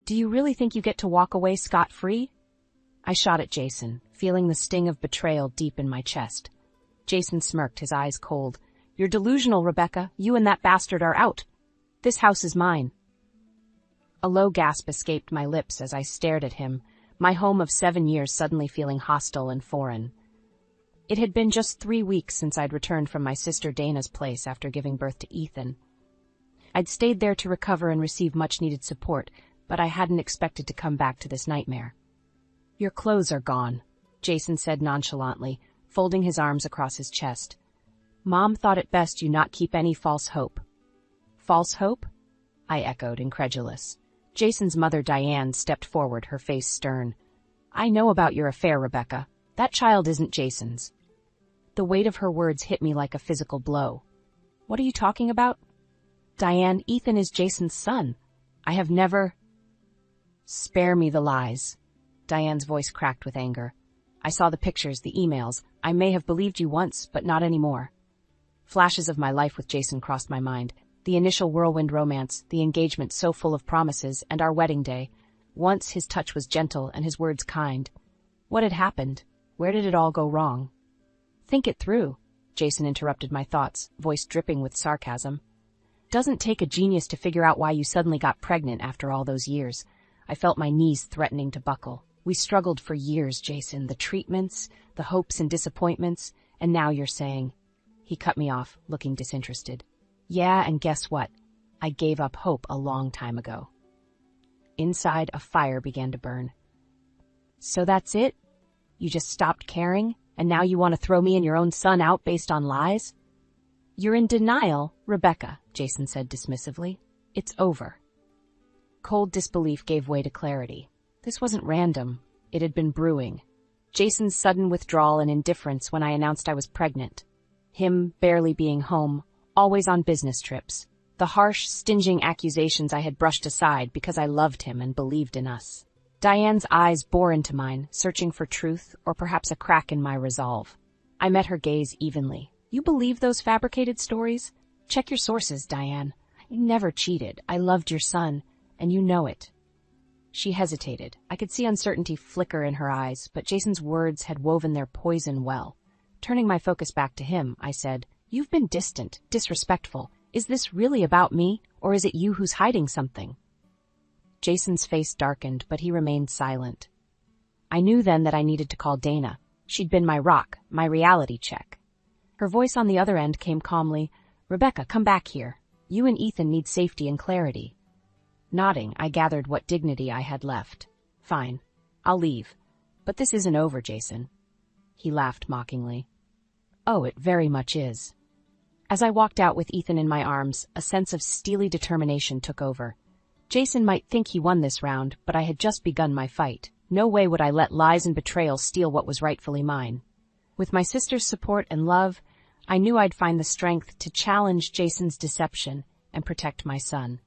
Do you really think you get to walk away scot-free? I shot at Jason, feeling the sting of betrayal deep in my chest. Jason smirked, his eyes cold. You're delusional, Rebecca. You and that bastard are out. This house is mine. A low gasp escaped my lips as I stared at him, my home of 7 years suddenly feeling hostile and foreign. It had been just 3 weeks since I'd returned from my sister Dana's place after giving birth to Ethan. I'd stayed there to recover and receive much-needed support, but I hadn't expected to come back to this nightmare. Your clothes are gone, Jason said nonchalantly, folding his arms across his chest. Mom thought it best you not keep any false hope. False hope? I echoed, incredulous. Jason's mother, Diane, stepped forward, her face stern. I know about your affair, Rebecca. That child isn't Jason's. The weight of her words hit me like a physical blow. What are you talking about? Diane, Ethan is Jason's son. I have never... Spare me the lies. Diane's voice cracked with anger. I saw the pictures, the emails. I may have believed you once, but not anymore. Flashes of my life with Jason crossed my mind. The initial whirlwind romance, the engagement so full of promises, and our wedding day. Once his touch was gentle and his words kind. What had happened? Where did it all go wrong? Think it through, Jason interrupted my thoughts, voice dripping with sarcasm. Doesn't take a genius to figure out why you suddenly got pregnant after all those years. I felt my knees threatening to buckle. We struggled for years, Jason, the treatments, the hopes and disappointments, and now you're saying... He cut me off, looking disinterested. Yeah, and guess what? I gave up hope a long time ago. Inside, a fire began to burn. So that's it? You just stopped caring, and now you want to throw me and your own son out based on lies? You're in denial, Rebecca, Jason said dismissively. It's over. Cold disbelief gave way to clarity. This wasn't random. It had been brewing. Jason's sudden withdrawal and indifference when I announced I was pregnant. Him barely being home, always on business trips. The harsh, stinging accusations I had brushed aside because I loved him and believed in us. Diane's eyes bore into mine, searching for truth or perhaps a crack in my resolve. I met her gaze evenly. You believe those fabricated stories? Check your sources, Diane. I never cheated. I loved your son, and you know it. She hesitated. I could see uncertainty flicker in her eyes, but Jason's words had woven their poison well. Turning my focus back to him, I said, You've been distant, disrespectful. Is this really about me, or is it you who's hiding something? Jason's face darkened, but he remained silent. I knew then that I needed to call Dana. She'd been my rock, my reality check. Her voice on the other end came calmly, Rebecca, come back here. You and Ethan need safety and clarity. Nodding, I gathered what dignity I had left. Fine, I'll leave. But this isn't over, Jason. He laughed mockingly. Oh, it very much is. As I walked out with Ethan in my arms, a sense of steely determination took over. Jason might think he won this round, but I had just begun my fight. No way would I let lies and betrayal steal what was rightfully mine. With my sister's support and love, I knew I'd find the strength to challenge Jason's deception and protect my son.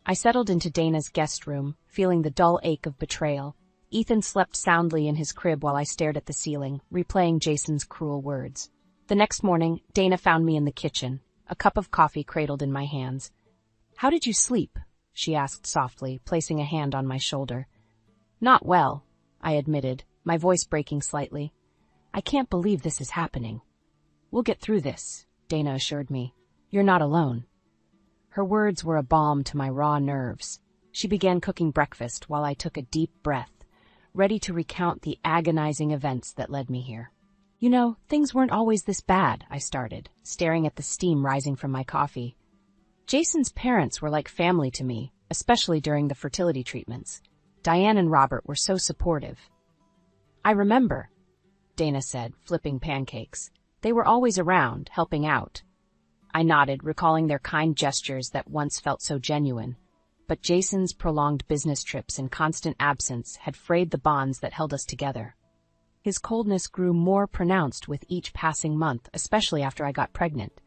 I settled into Dana's guest room, feeling the dull ache of betrayal. Ethan slept soundly in his crib while I stared at the ceiling, replaying Jason's cruel words. The next morning, Dana found me in the kitchen, a cup of coffee cradled in my hands. How did you sleep? She asked softly, placing a hand on my shoulder. Not well, I admitted, my voice breaking slightly. I can't believe this is happening. We'll get through this, Dana assured me. You're not alone. Her words were a balm to my raw nerves. She began cooking breakfast while I took a deep breath, ready to recount the agonizing events that led me here. You know, things weren't always this bad, I started, staring at the steam rising from my coffee. Jason's parents were like family to me, especially during the fertility treatments. Diane and Robert were so supportive. I remember, Dana said, flipping pancakes. They were always around, helping out. I nodded, recalling their kind gestures that once felt so genuine. But Jason's prolonged business trips and constant absence had frayed the bonds that held us together. His coldness grew more pronounced with each passing month, especially after I got pregnant.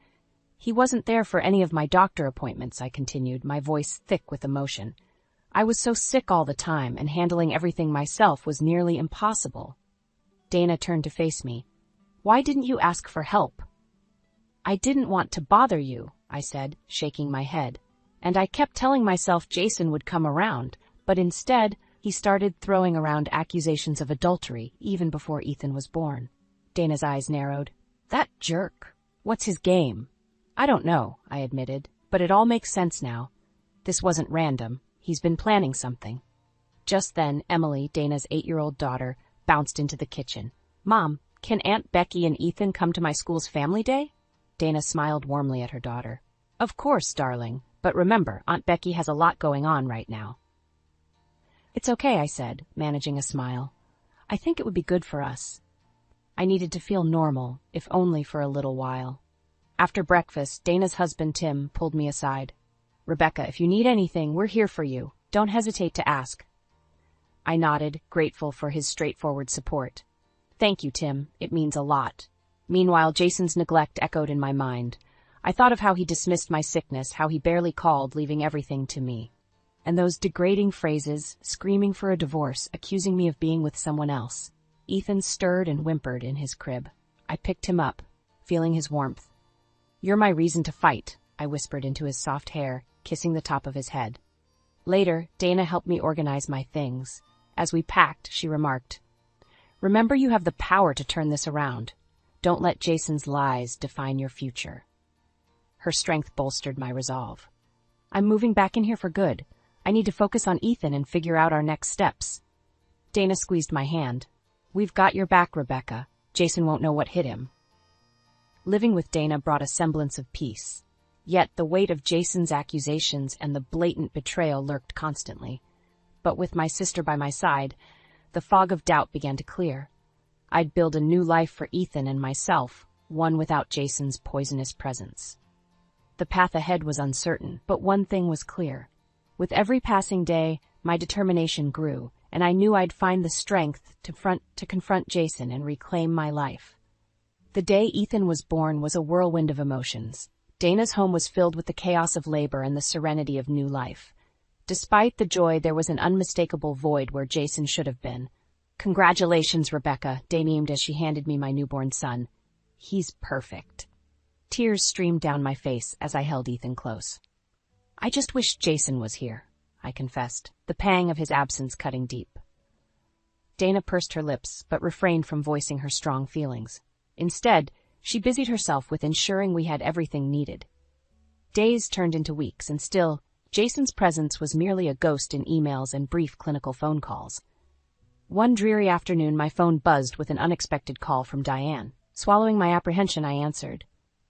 He wasn't there for any of my doctor appointments, I continued, my voice thick with emotion. I was so sick all the time, and handling everything myself was nearly impossible. Dana turned to face me. Why didn't you ask for help? I didn't want to bother you, I said, shaking my head. And I kept telling myself Jason would come around, But instead, he started throwing around accusations of adultery even before Ethan was born. Dana's eyes narrowed. That jerk. What's his game? I don't know, I admitted, but it all makes sense now. This wasn't random. He's been planning something. Just then, Emily, Dana's 8-year-old daughter, bounced into the kitchen. Mom, can Aunt Becky and Ethan come to my school's family day? Dana smiled warmly at her daughter. Of course, darling, but remember, Aunt Becky has a lot going on right now. It's okay, I said, managing a smile. I think it would be good for us. I needed to feel normal, if only for a little while. After breakfast, Dana's husband, Tim, pulled me aside. Rebecca, if you need anything, we're here for you. Don't hesitate to ask. I nodded, grateful for his straightforward support. Thank you, Tim. It means a lot. Meanwhile, Jason's neglect echoed in my mind. I thought of how he dismissed my sickness, how he barely called, leaving everything to me. And those degrading phrases, screaming for a divorce, accusing me of being with someone else. Ethan stirred and whimpered in his crib. I picked him up, feeling his warmth. You're my reason to fight, I whispered into his soft hair, kissing the top of his head. Later, Dana helped me organize my things. As we packed, she remarked, Remember, you have the power to turn this around. Don't let Jason's lies define your future. Her strength bolstered my resolve. I'm moving back in here for good. I need to focus on Ethan and figure out our next steps. Dana squeezed my hand. We've got your back, Rebecca. Jason won't know what hit him. Living with Dana brought a semblance of peace. Yet the weight of Jason's accusations and the blatant betrayal lurked constantly. But with my sister by my side, the fog of doubt began to clear. I'd build a new life for Ethan and myself, one without Jason's poisonous presence. The path ahead was uncertain, but one thing was clear. With every passing day, my determination grew, and I knew I'd find the strength to confront Jason and reclaim my life. The day Ethan was born was a whirlwind of emotions. Dana's home was filled with the chaos of labor and the serenity of new life. Despite the joy, there was an unmistakable void where Jason should have been. Congratulations, Rebecca, Dana beamed as she handed me my newborn son. He's perfect. Tears streamed down my face as I held Ethan close. I just wished Jason was here, I confessed, the pang of his absence cutting deep. Dana pursed her lips, but refrained from voicing her strong feelings. Instead, she busied herself with ensuring we had everything needed. Days turned into weeks, and still, Jason's presence was merely a ghost in emails and brief clinical phone calls. One dreary afternoon, my phone buzzed with an unexpected call from Diane. Swallowing my apprehension, I answered.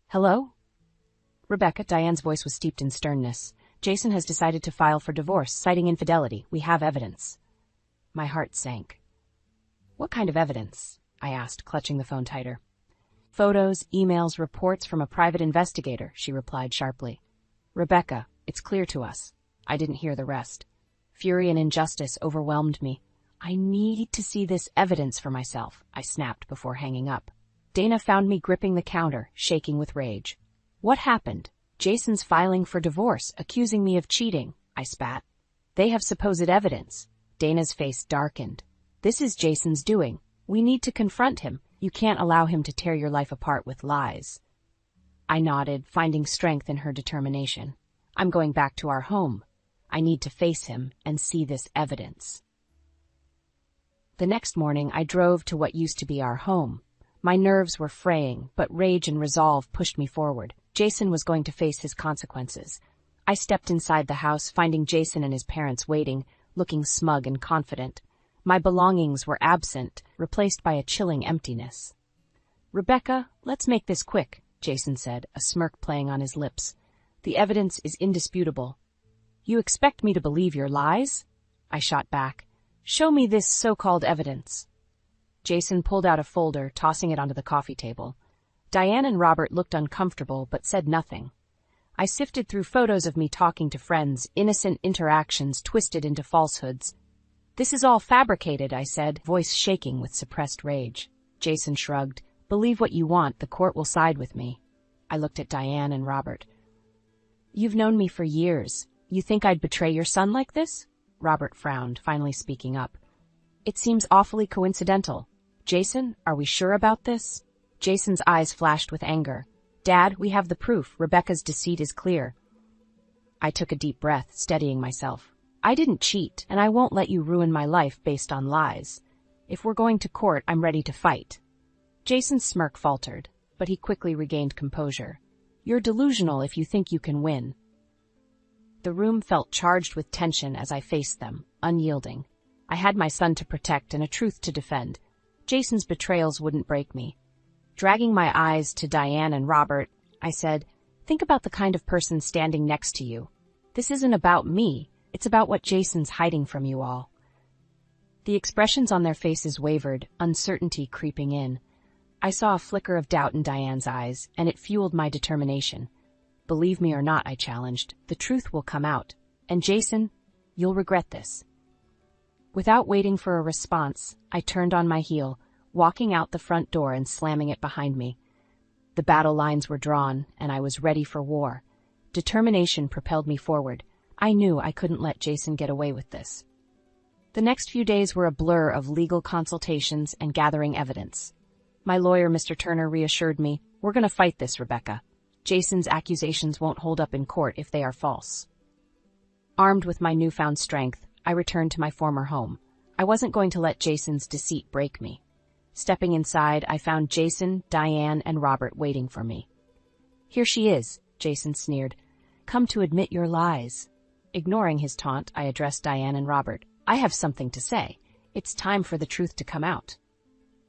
Hello? Rebecca, Diane's voice was steeped in sternness. Jason has decided to file for divorce, citing infidelity. We have evidence. My heart sank. What kind of evidence? I asked, clutching the phone tighter. Photos, emails, reports from a private investigator, she replied sharply. Rebecca, it's clear to us. I didn't hear the rest. Fury and injustice overwhelmed me. I need to see this evidence for myself, I snapped before hanging up. Dana found me gripping the counter, shaking with rage. What happened? Jason's filing for divorce, accusing me of cheating, I spat. They have supposed evidence. Dana's face darkened. This is Jason's doing. We need to confront him. You can't allow him to tear your life apart with lies. I nodded, finding strength in her determination. I'm going back to our home. I need to face him and see this evidence. The next morning, I drove to what used to be our home. My nerves were fraying, but rage and resolve pushed me forward. Jason was going to face his consequences. I stepped inside the house, finding Jason and his parents waiting, looking smug and confident. My belongings were absent, replaced by a chilling emptiness. Rebecca, let's make this quick, Jason said, a smirk playing on his lips. The evidence is indisputable. You expect me to believe your lies? I shot back. Show me this so-called evidence. Jason pulled out a folder, tossing it onto the coffee table. Diane and Robert looked uncomfortable, but said nothing. I sifted through photos of me talking to friends, innocent interactions twisted into falsehoods. This is all fabricated, I said, voice shaking with suppressed rage. Jason shrugged. Believe what you want, the court will side with me. I looked at Diane and Robert. You've known me for years. You think I'd betray your son like this? Robert frowned, finally speaking up. It seems awfully coincidental. Jason, are we sure about this? Jason's eyes flashed with anger. Dad, we have the proof. Rebecca's deceit is clear. I took a deep breath, steadying myself. I didn't cheat, and I won't let you ruin my life based on lies. If we're going to court, I'm ready to fight." Jason's smirk faltered, but he quickly regained composure. "You're delusional if you think you can win." The room felt charged with tension as I faced them, unyielding. I had my son to protect and a truth to defend. Jason's betrayals wouldn't break me. Dragging my eyes to Diane and Robert, I said, "Think about the kind of person standing next to you. This isn't about me. It's about what Jason's hiding from you all." The expressions on their faces wavered, uncertainty creeping in. I saw a flicker of doubt in Diane's eyes, and it fueled my determination. "Believe me or not," I challenged, "the truth will come out. And Jason, you'll regret this." Without waiting for a response, I turned on my heel, walking out the front door and slamming it behind me. The battle lines were drawn, and I was ready for war. Determination propelled me forward. I knew I couldn't let Jason get away with this. The next few days were a blur of legal consultations and gathering evidence. My lawyer, Mr. Turner, reassured me, "We're going to fight this, Rebecca. Jason's accusations won't hold up in court if they are false." Armed with my newfound strength, I returned to my former home. I wasn't going to let Jason's deceit break me. Stepping inside, I found Jason, Diane, and Robert waiting for me. "Here she is," Jason sneered. "Come to admit your lies." Ignoring his taunt, I addressed Diane and Robert. "I have something to say. It's time for the truth to come out."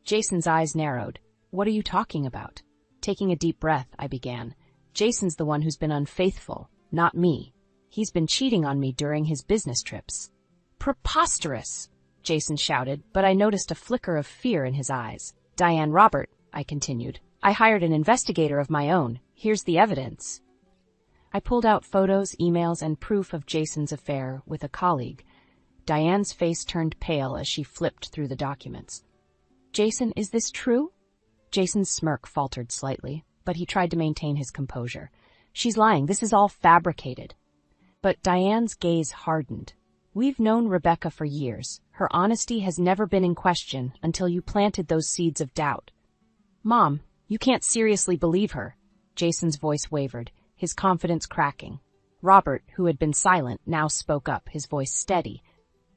Jason's eyes narrowed. "What are you talking about?" Taking a deep breath, I began. "Jason's the one who's been unfaithful, not me. He's been cheating on me during his business trips." "Preposterous!" Jason shouted, but I noticed a flicker of fear in his eyes. "Diane, Robert," I continued, "I hired an investigator of my own. Here's the evidence." I pulled out photos, emails, and proof of Jason's affair with a colleague. Diane's face turned pale as she flipped through the documents. "Jason, is this true?" Jason's smirk faltered slightly, but he tried to maintain his composure. "She's lying. This is all fabricated." But Diane's gaze hardened. "We've known Rebecca for years. Her honesty has never been in question until you planted those seeds of doubt." "Mom, you can't seriously believe her." Jason's voice wavered, his confidence cracking. Robert, who had been silent, now spoke up, his voice steady.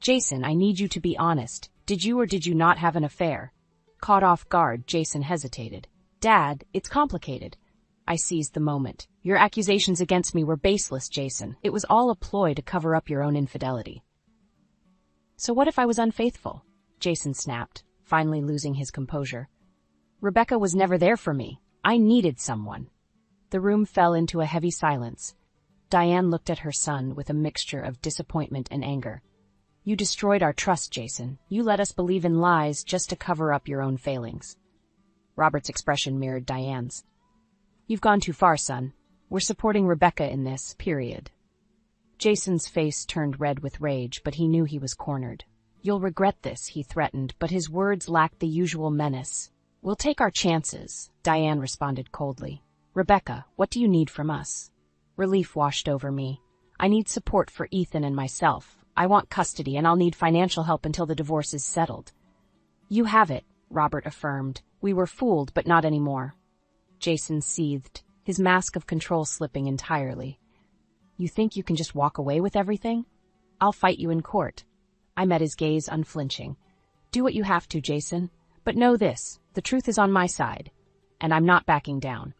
"Jason, I need you to be honest. Did you or did you not have an affair?" Caught off guard, Jason hesitated. "Dad, it's complicated." I seized the moment. "Your accusations against me were baseless, Jason. It was all a ploy to cover up your own infidelity." "So what if I was unfaithful?" Jason snapped, finally losing his composure. "Rebecca was never there for me. I needed someone." The room fell into a heavy silence. Diane looked at her son with a mixture of disappointment and anger. "You destroyed our trust, Jason. You let us believe in lies just to cover up your own failings." Robert's expression mirrored Diane's. "You've gone too far, son. We're supporting Rebecca in this, period." Jason's face turned red with rage, but he knew he was cornered. "You'll regret this," he threatened, but his words lacked the usual menace. "We'll take our chances," Diane responded coldly. "Rebecca, what do you need from us?" Relief washed over me. "I need support for Ethan and myself. I want custody, and I'll need financial help until the divorce is settled." "You have it," Robert affirmed. "We were fooled, but not anymore." Jason seethed, his mask of control slipping entirely. "You think you can just walk away with everything? I'll fight you in court." I met his gaze unflinching. "Do what you have to, Jason. But know this, the truth is on my side, and I'm not backing down."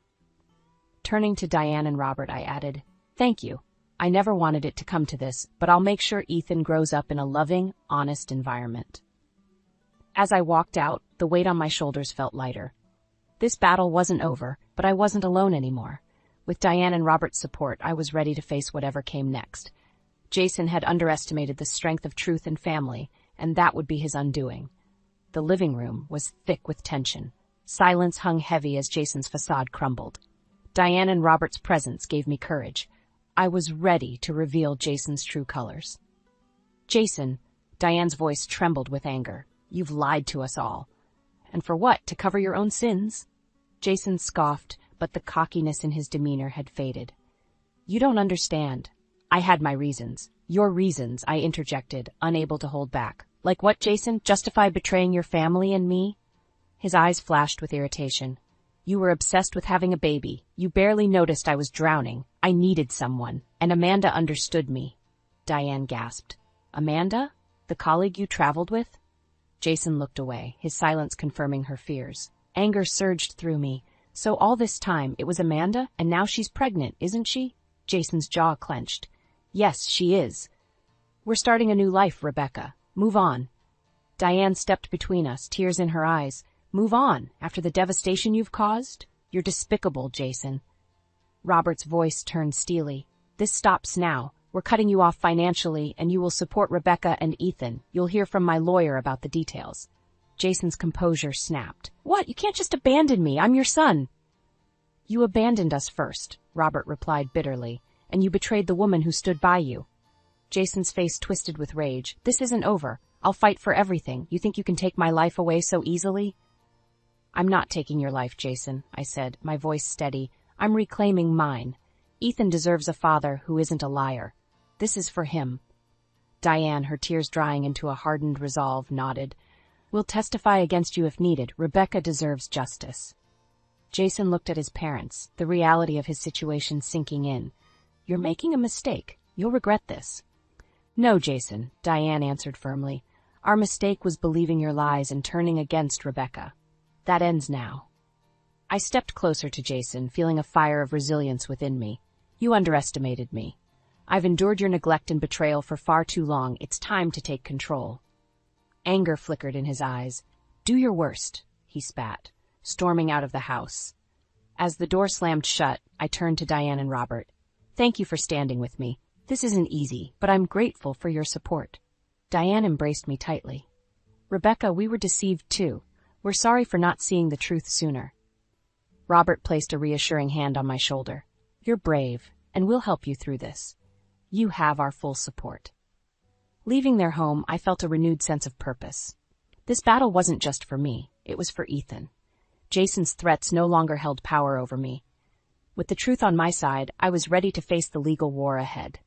Turning to Diane and Robert, I added, "Thank you. I never wanted it to come to this, but I'll make sure Ethan grows up in a loving, honest environment." As I walked out, the weight on my shoulders felt lighter. This battle wasn't over, but I wasn't alone anymore. With Diane and Robert's support, I was ready to face whatever came next. Jason had underestimated the strength of truth and family, and that would be his undoing. The living room was thick with tension. Silence hung heavy as Jason's facade crumbled. Diane and Robert's presence gave me courage. I was ready to reveal Jason's true colors. "Jason," Diane's voice trembled with anger, "you've lied to us all." "And for what? To cover your own sins?" Jason scoffed, but the cockiness in his demeanor had faded. "You don't understand. I had my reasons." "Your reasons," I interjected, unable to hold back. "Like what, Jason? Justify betraying your family and me?" His eyes flashed with irritation. "You were obsessed with having a baby. You barely noticed I was drowning. I needed someone, and Amanda understood me." Diane gasped. Amanda? The colleague you traveled with? Jason looked away, his silence confirming her fears. Anger surged through me. So all this time, it was Amanda, and now she's pregnant, isn't she? Jason's jaw clenched. Yes, she is. We're starting a new life, Rebecca. Move on. Diane stepped between us, tears in her eyes. Move on, after the devastation you've caused? You're despicable, Jason. Robert's voice turned steely. This stops now. We're cutting you off financially, and you will support Rebecca and Ethan. You'll hear from my lawyer about the details. Jason's composure snapped. What? You can't just abandon me. I'm your son. You abandoned us first, Robert replied bitterly, and you betrayed the woman who stood by you. Jason's face twisted with rage. This isn't over. I'll fight for everything. You think you can take my life away so easily? I'm not taking your life, Jason, I said, my voice steady. I'm reclaiming mine. Ethan deserves a father who isn't a liar. This is for him. Diane, her tears drying into a hardened resolve, nodded. We'll testify against you if needed. Rebecca deserves justice. Jason looked at his parents, the reality of his situation sinking in. You're making a mistake. You'll regret this. No, Jason, Diane answered firmly. Our mistake was believing your lies and turning against Rebecca. That ends now. I stepped closer to Jason, feeling a fire of resilience within me. You underestimated me. I've endured your neglect and betrayal for far too long. It's time to take control. Anger flickered in his eyes. Do your worst, he spat, storming out of the house. As the door slammed shut, I turned to Diane and Robert. Thank you for standing with me. This isn't easy, but I'm grateful for your support. Diane embraced me tightly. Rebecca, we were deceived too. We're sorry for not seeing the truth sooner. Robert placed a reassuring hand on my shoulder. You're brave, and we'll help you through this. You have our full support. Leaving their home, I felt a renewed sense of purpose. This battle wasn't just for me, it was for Ethan. Jason's threats no longer held power over me. With the truth on my side, I was ready to face the legal war ahead.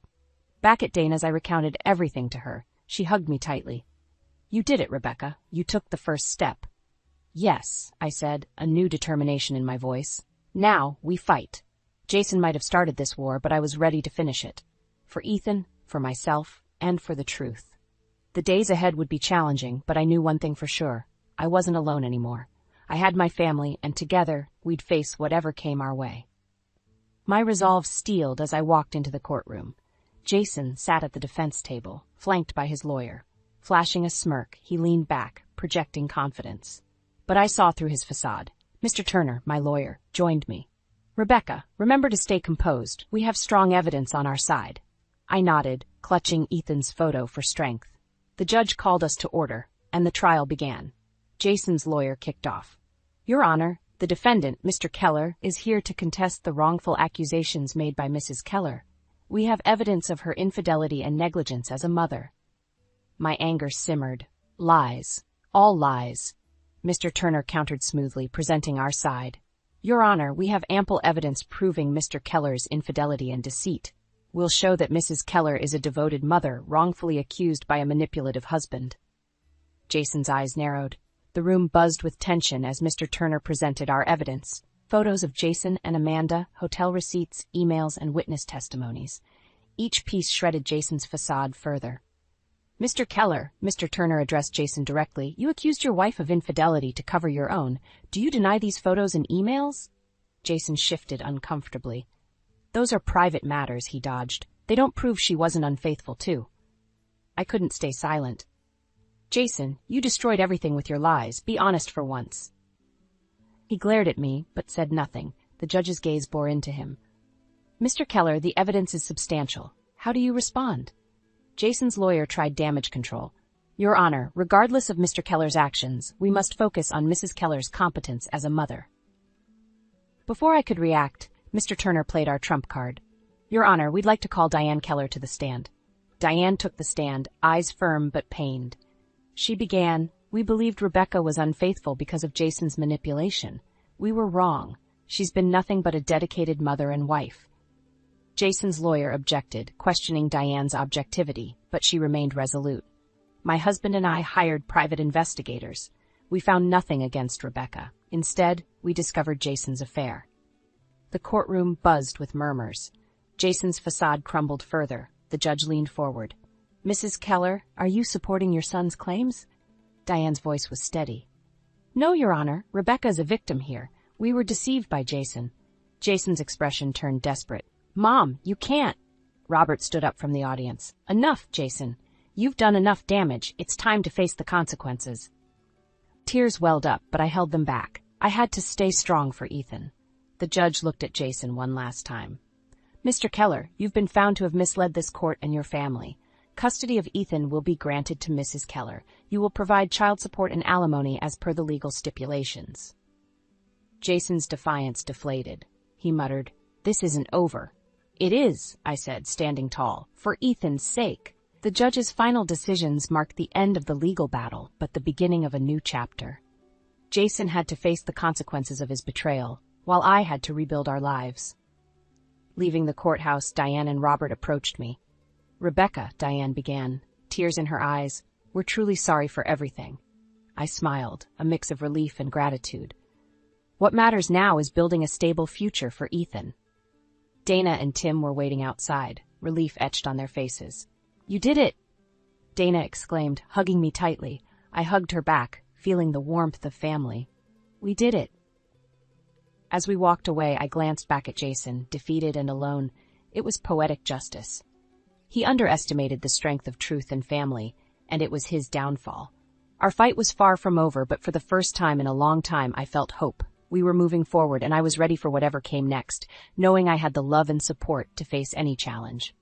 Back at Dana's, I recounted everything to her. She hugged me tightly. You did it, Rebecca. You took the first step. Yes, I said, a new determination in my voice. Now, we fight. Jason might have started this war, but I was ready to finish it. For Ethan, for myself, and for the truth. The days ahead would be challenging, but I knew one thing for sure. I wasn't alone anymore. I had my family, and together, we'd face whatever came our way. My resolve steeled as I walked into the courtroom. Jason sat at the defense table, flanked by his lawyer. Flashing a smirk, he leaned back, projecting confidence. But I saw through his facade. Mr. Turner, my lawyer, joined me. Rebecca, remember to stay composed. We have strong evidence on our side. I nodded, clutching Ethan's photo for strength. The judge called us to order, and the trial began. Jason's lawyer kicked off. Your Honor, the defendant, Mr. Keller, is here to contest the wrongful accusations made by Mrs. Keller. We have evidence of her infidelity and negligence as a mother. My anger simmered. Lies. All lies. Mr. Turner countered smoothly, presenting our side. Your Honor, we have ample evidence proving Mr. Keller's infidelity and deceit. We'll show that Mrs. Keller is a devoted mother, wrongfully accused by a manipulative husband. Jason's eyes narrowed. The room buzzed with tension as Mr. Turner presented our evidence. Photos of Jason and Amanda, hotel receipts, emails, and witness testimonies. Each piece shredded Jason's facade further. Mr. Keller, Mr. Turner addressed Jason directly, you accused your wife of infidelity to cover your own. Do you deny these photos and emails? Jason shifted uncomfortably. Those are private matters, he dodged. They don't prove she wasn't unfaithful, too. I couldn't stay silent. Jason, you destroyed everything with your lies. Be honest for once. He glared at me, but said nothing. The judge's gaze bore into him. Mr. Keller, the evidence is substantial. How do you respond? Jason's lawyer tried damage control. Your Honor, regardless of Mr. Keller's actions, we must focus on Mrs. Keller's competence as a mother. Before I could react, Mr. Turner played our trump card. Your Honor, we'd like to call Diane Keller to the stand. Diane took the stand, eyes firm but pained. She began, we believed Rebecca was unfaithful because of Jason's manipulation. We were wrong. She's been nothing but a dedicated mother and wife. Jason's lawyer objected, questioning Diane's objectivity, but she remained resolute. My husband and I hired private investigators. We found nothing against Rebecca. Instead, we discovered Jason's affair. The courtroom buzzed with murmurs. Jason's facade crumbled further. The judge leaned forward. Mrs. Keller, are you supporting your son's claims? Diane's voice was steady. No, Your Honor, Rebecca is a victim here. We were deceived by Jason. Jason's expression turned desperate. Mom, you can't. Robert stood up from the audience. Enough, Jason. You've done enough damage. It's time to face the consequences. Tears welled up, but I held them back. I had to stay strong for Ethan. The judge looked at Jason one last time. Mr. Keller, you've been found to have misled this court and your family. Custody of Ethan will be granted to Mrs. Keller. You will provide child support and alimony as per the legal stipulations. Jason's defiance deflated. He muttered, This isn't over. It is, I said, standing tall, for Ethan's sake. The judge's final decisions marked the end of the legal battle, but the beginning of a new chapter. Jason had to face the consequences of his betrayal, while I had to rebuild our lives. Leaving the courthouse, Diane and Robert approached me. Rebecca, Diane began, tears in her eyes, we're truly sorry for everything. I smiled, a mix of relief and gratitude. What matters now is building a stable future for Ethan. Dana and Tim were waiting outside, relief etched on their faces. You did it! Dana exclaimed, hugging me tightly. I hugged her back, feeling the warmth of family. We did it. As we walked away, I glanced back at Jason, defeated and alone. It was poetic justice. He underestimated the strength of truth and family, and it was his downfall. Our fight was far from over, but for the first time in a long time I felt hope. We were moving forward, and I was ready for whatever came next, knowing I had the love and support to face any challenge.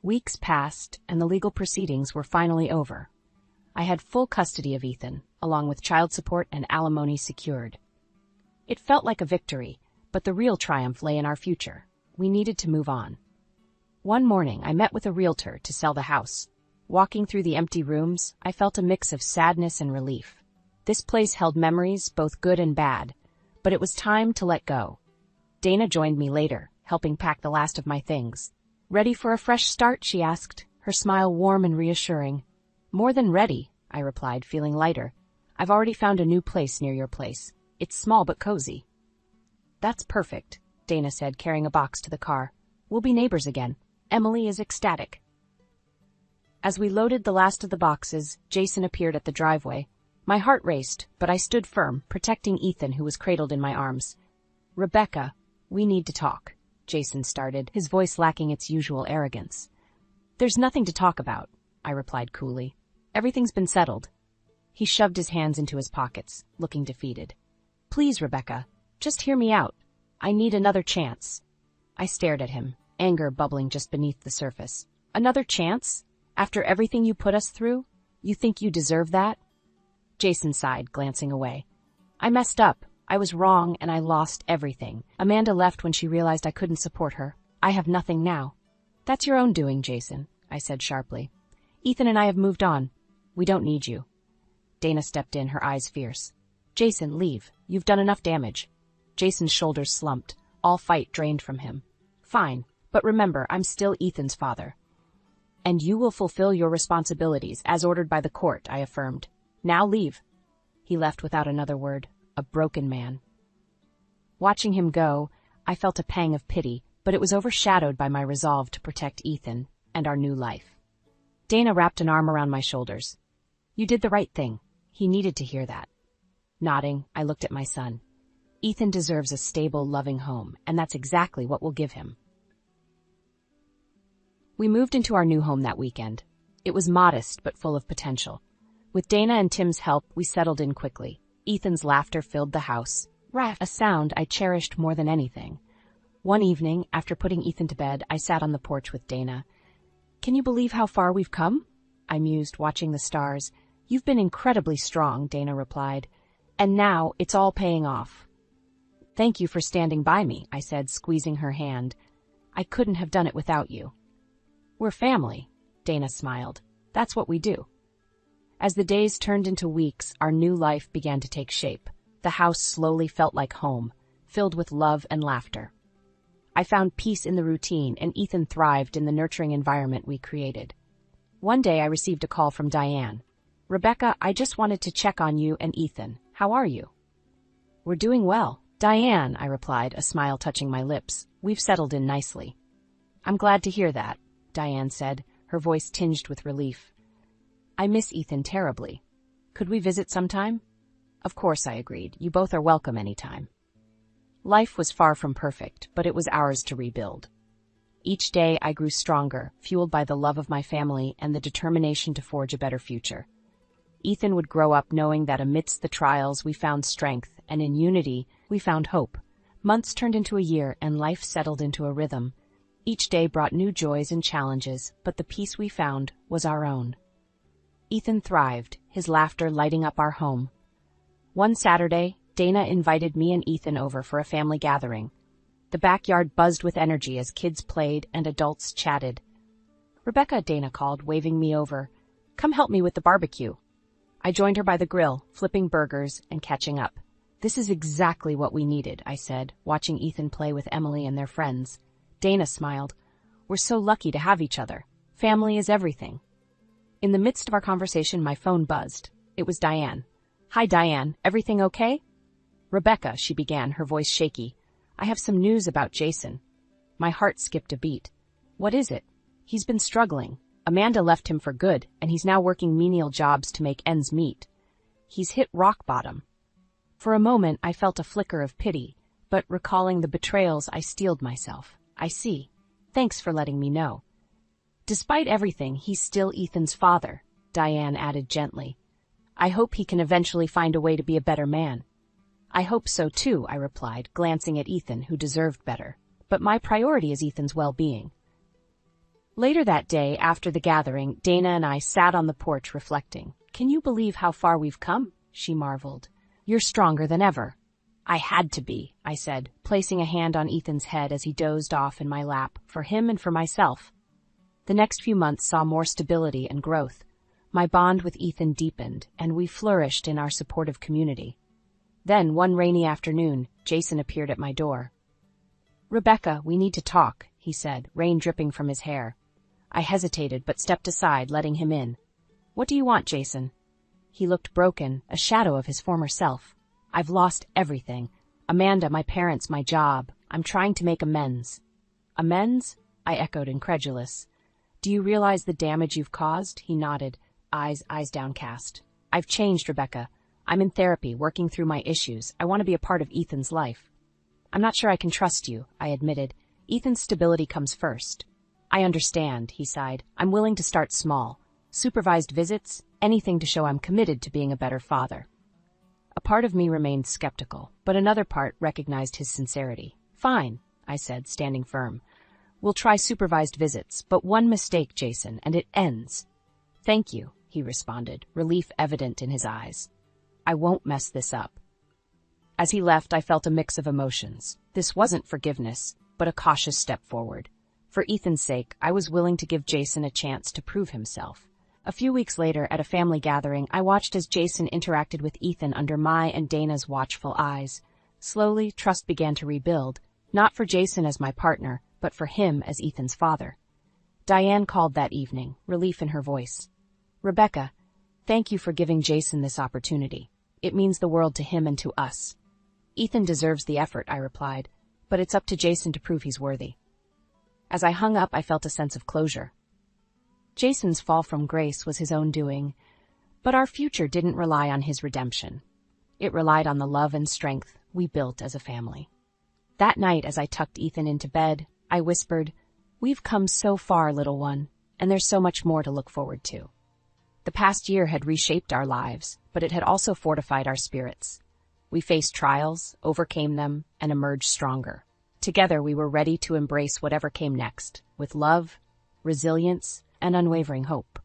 Weeks passed, and the legal proceedings were finally over. I had full custody of Ethan, along with child support and alimony secured. It felt like a victory, but the real triumph lay in our future. We needed to move on. One morning, I met with a realtor to sell the house. Walking through the empty rooms, I felt a mix of sadness and relief. This place held memories, both good and bad, but it was time to let go. Dana joined me later, helping pack the last of my things. Ready for a fresh start? She asked, her smile warm and reassuring. More than ready, I replied, feeling lighter. I've already found a new place near your place. It's small but cozy. That's perfect, Dana said, carrying a box to the car. We'll be neighbors again. Emily is ecstatic. As we loaded the last of the boxes, Jason appeared at the driveway. My heart raced, but I stood firm, protecting Ethan, who was cradled in my arms. Rebecca, we need to talk, Jason started, his voice lacking its usual arrogance. There's nothing to talk about, I replied coolly. Everything's been settled. He shoved his hands into his pockets, looking defeated. Please, Rebecca, just hear me out. I need another chance. I stared at him, anger bubbling just beneath the surface. Another chance? After everything you put us through? You think you deserve that? Jason sighed, glancing away. I messed up. I was wrong, and I lost everything. Amanda left when she realized I couldn't support her. I have nothing now. That's your own doing, Jason, I said sharply. Ethan and I have moved on. We don't need you. Dana stepped in, her eyes fierce. Jason, leave. You've done enough damage. Jason's shoulders slumped. All fight drained from him. Fine. But remember, I'm still Ethan's father. And you will fulfill your responsibilities, as ordered by the court, I affirmed. Now leave. He left without another word, a broken man. Watching him go, I felt a pang of pity, but it was overshadowed by my resolve to protect Ethan and our new life. Dana wrapped an arm around my shoulders. You did the right thing. He needed to hear that. Nodding, I looked at my son. Ethan deserves a stable, loving home, and that's exactly what we'll give him. We moved into our new home that weekend. It was modest but full of potential. With Dana and Tim's help, we settled in quickly. Ethan's laughter filled the house, a sound I cherished more than anything. One evening, after putting Ethan to bed, I sat on the porch with Dana. Can you believe how far we've come? I mused, watching the stars. You've been incredibly strong, Dana replied. And now, it's all paying off. Thank you for standing by me, I said, squeezing her hand. I couldn't have done it without you. We're family, Dana smiled. That's what we do. As the days turned into weeks, our new life began to take shape. The house slowly felt like home, filled with love and laughter. I found peace in the routine, and Ethan thrived in the nurturing environment we created. One day I received a call from Diane. Rebecca, I just wanted to check on you and Ethan. How are you? We're doing well. Diane, I replied, a smile touching my lips. We've settled in nicely. I'm glad to hear that, Diane said, her voice tinged with relief. I miss Ethan terribly. Could we visit sometime? Of course, I agreed. You both are welcome anytime. Life was far from perfect, but it was ours to rebuild. Each day I grew stronger, fueled by the love of my family and the determination to forge a better future. Ethan would grow up knowing that amidst the trials we found strength, and in unity we found hope. Months turned into a year, and life settled into a rhythm. Each day brought new joys and challenges, but the peace we found was our own. Ethan thrived, his laughter lighting up our home. One Saturday, Dana invited me and Ethan over for a family gathering. The backyard buzzed with energy as kids played and adults chatted. "Rebecca," Dana called, waving me over. "Come help me with the barbecue." I joined her by the grill, flipping burgers and catching up. "This is exactly what we needed," I said, watching Ethan play with Emily and their friends. Dana smiled. "We're so lucky to have each other. Family is everything." In the midst of our conversation, my phone buzzed. It was Diane. "Hi, Diane. Everything okay?" "Rebecca," she began, her voice shaky. "I have some news about Jason." My heart skipped a beat. "What is it?" "He's been struggling. Amanda left him for good, and he's now working menial jobs to make ends meet. He's hit rock bottom." For a moment, I felt a flicker of pity, but recalling the betrayals, I steeled myself. "I see. Thanks for letting me know." "Despite everything, he's still Ethan's father," Diane added gently. "I hope he can eventually find a way to be a better man." "I hope so too," I replied, glancing at Ethan, who deserved better. "But my priority is Ethan's well-being." Later that day, after the gathering, Dana and I sat on the porch reflecting. "Can you believe how far we've come?" she marveled. "You're stronger than ever." "I had to be," I said, placing a hand on Ethan's head as he dozed off in my lap, for him and for myself. The next few months saw more stability and growth. My bond with Ethan deepened, and we flourished in our supportive community. Then, one rainy afternoon, Jason appeared at my door. "Rebecca, we need to talk," he said, rain dripping from his hair. I hesitated, but stepped aside, letting him in. "What do you want, Jason?" He looked broken, a shadow of his former self. "I've lost everything. Amanda, my parents, my job. I'm trying to make amends." "Amends?" I echoed, incredulous. "Do you realize the damage you've caused?" He nodded, eyes downcast. "I've changed, Rebecca. I'm in therapy, working through my issues. I want to be a part of Ethan's life." "I'm not sure I can trust you," I admitted. "Ethan's stability comes first." "I understand," he sighed. "I'm willing to start small. Supervised visits, anything to show I'm committed to being a better father." A part of me remained skeptical, but another part recognized his sincerity. "Fine," I said, standing firm. "We'll try supervised visits, but one mistake, Jason, and it ends." "Thank you," he responded, relief evident in his eyes. "I won't mess this up." As he left, I felt a mix of emotions. This wasn't forgiveness, but a cautious step forward. For Ethan's sake, I was willing to give Jason a chance to prove himself. A few weeks later, at a family gathering, I watched as Jason interacted with Ethan under my and Dana's watchful eyes. Slowly, trust began to rebuild, not for Jason as my partner, but for him as Ethan's father. Diane called that evening, relief in her voice. "Rebecca, thank you for giving Jason this opportunity. It means the world to him and to us." "Ethan deserves the effort," I replied, "but it's up to Jason to prove he's worthy." As I hung up, I felt a sense of closure. Jason's fall from grace was his own doing, but our future didn't rely on his redemption. It relied on the love and strength we built as a family. That night, as I tucked Ethan into bed, I whispered, "We've come so far, little one, and there's so much more to look forward to." The past year had reshaped our lives, but it had also fortified our spirits. We faced trials, overcame them, and emerged stronger. Together, we were ready to embrace whatever came next, with love, resilience, and unwavering hope.